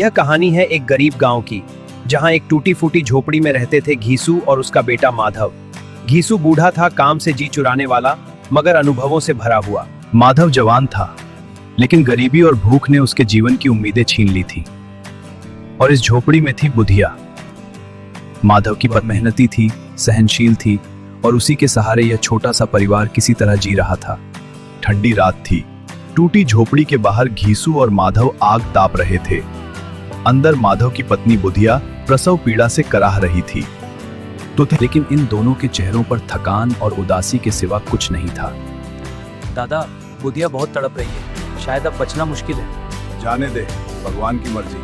यह कहानी है एक गरीब गांव की, जहां एक टूटी फूटी झोपड़ी में रहते थे घीसू और उसका बेटा माधव। घीसू बूढ़ा था, काम से जी चुराने वाला, मगर अनुभवों से भरा हुआ। माधव जवान था, लेकिन गरीबी और भूख ने उसके जीवन की उम्मीदें छीन ली थी। और इस झोपड़ी में थी बुधिया। माधव की पत्नी मेहनती थी, सहनशील थी, और उसी के सहारे यह छोटा सा परिवार किसी तरह जी रहा था। ठंडी रात थी। टूटी झोपड़ी के बाहर घीसू और माधव आग ताप रहे थे। अंदर माधव की पत्नी बुधिया प्रसव पीड़ा से कराह रही थी। लेकिन इन दोनों के चेहरों पर थकान और उदासी के सिवा कुछ नहीं था। दादा, बुधिया बहुत तड़प रही है, शायद अब बचना मुश्किल है। जाने दे, भगवान की मर्जी।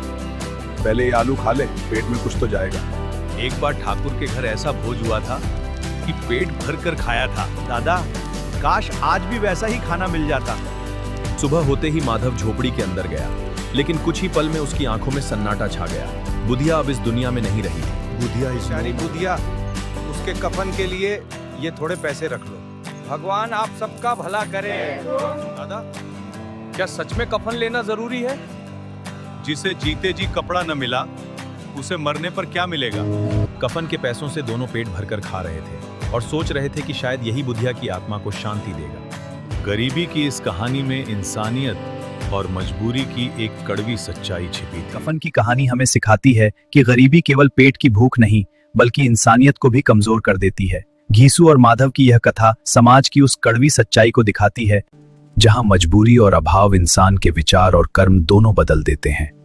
पहले ये आलू खा ले, पेट में कुछ तो जाएगा। एक बार ठाकुर के घर ऐसा भोज हुआ था कि पेट भर कर खाया था। दादा, काश आज भी वैसा ही खाना मिल जाता। सुबह होते ही माधव झोपड़ी के अंदर गया, लेकिन कुछ ही पल में उसकी आंखों में सन्नाटा छा गया। बुधिया अब इस दुनिया में नहीं रही। बुधिया बेचारी बुधिया, उसके कफन के लिए ये थोड़े पैसे रख लो। भगवान आप सबका भला करे। दादा, क्या सच में कफन लेना जरूरी है? जिसे जीते जी कपड़ा न मिला, उसे मरने पर क्या मिलेगा? कफन के पैसों से दोनों पेट भरकर खा रहे थे और सोच रहे थे कि शायद यही बुधिया की आत्मा को शांति देगा। गरीबी की इस कहानी में इंसानियत और मजबूरी की एक कड़वी सच्चाई छिपी थी। कफन की कहानी हमें सिखाती है कि गरीबी केवल पेट की भूख नहीं, बल्कि इंसानियत को भी कमजोर कर देती है। घीसू और माधव की यह कथा समाज की उस कड़वी सच्चाई को दिखाती है, जहां मजबूरी और अभाव इंसान के विचार और कर्म दोनों बदल देते हैं।